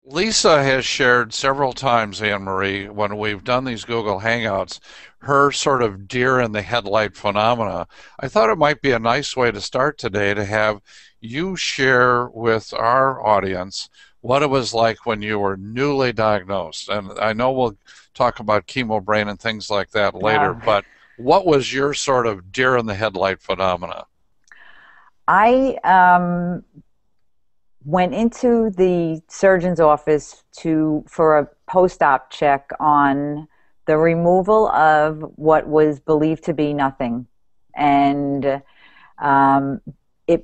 Lisa has shared several times, Anne-Marie, when we've done these Google Hangouts, her sort of deer in the headlight phenomena. I thought it might be a nice way to start today to have you share with our audience what it was like when you were newly diagnosed. And I know we'll talk about chemo brain and things like that later, Uh, but what was your sort of deer in the headlight phenomena? I went into the surgeon's office for a post-op check on the removal of what was believed to be nothing, and um, it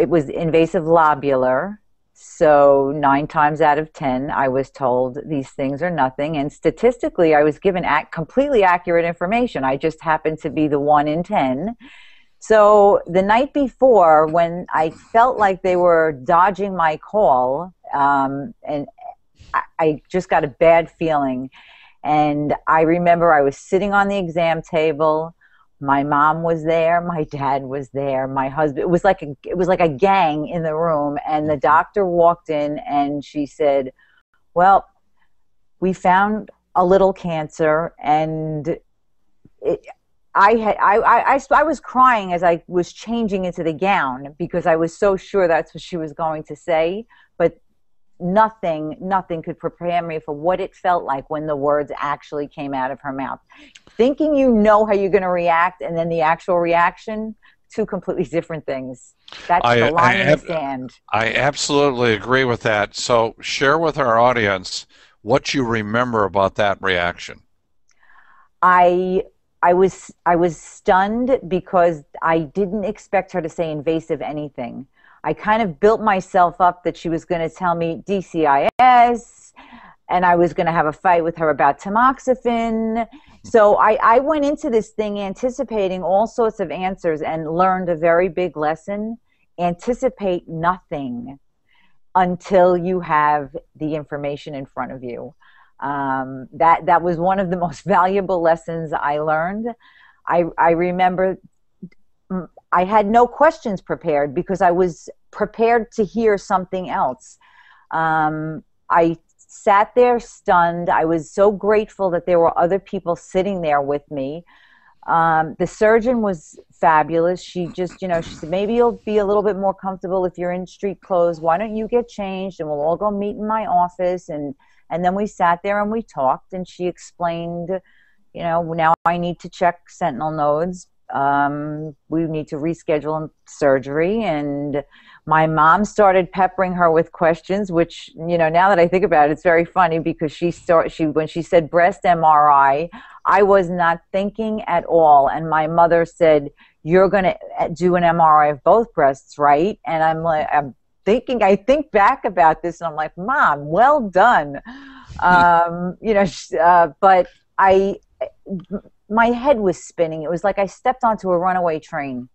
was invasive lobular. So 9 times out of 10, I was told these things are nothing, and statistically, I was given completely accurate information. I just happened to be the 1 in 10. So the night before, when I felt like they were dodging my call, and I just got a bad feeling. And I remember I was sitting on the exam table. My mom was there. My dad was there. My husband. It was like a gang in the room. And the doctor walked in and she said, "Well, we found a little cancer, and it, I was crying as I was changing into the gown because I was so sure that's what she was going to say, but nothing could prepare me for what it felt like when the words actually came out of her mouth. Thinking you know how you're going to react, and then the actual reaction, two completely different things. That's the I, line in the I, sand. I absolutely agree with that. So share with our audience what you remember about that reaction. I I was stunned because I didn't expect her to say invasive anything. I kind of built myself up that she was going to tell me DCIS, and I was going to have a fight with her about tamoxifen. So I went into this thing anticipating all sorts of answers and learned a very big lesson. Anticipate nothing until you have the information in front of you. That was one of the most valuable lessons I learned. I remember I had no questions prepared because I was prepared to hear something else. I sat there stunned. I was so grateful that there were other people sitting there with me. The surgeon was fabulous. She just, she said, maybe you'll be a little bit more comfortable if you're in street clothes. Why don't you get changed and we'll all go meet in my office? And then we sat there and we talked, and she explained, now I need to check sentinel nodes. We need to reschedule surgery. And my mom started peppering her with questions, which, now that I think about it, it's very funny because when she said breast MRI, I was not thinking at all. And my mother said, "You're going to do an MRI of both breasts, right?" And I think back about this and I'm like, "Mom, well done." But my head was spinning. It was like I stepped onto a runaway train.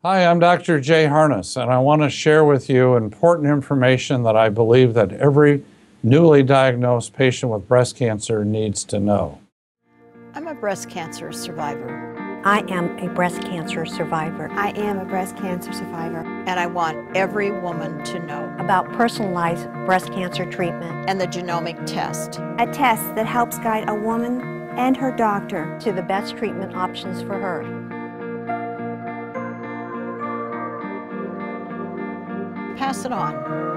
Hi, I'm Dr. Jay Harness, and I want to share with you important information that I believe that every newly diagnosed patient with breast cancer needs to know. I'm a breast cancer survivor. I am a breast cancer survivor. I am a breast cancer survivor. And I want every woman to know About personalized breast cancer treatment and the genomic test. A test that helps guide a woman and her doctor to the best treatment options for her. Pass it on.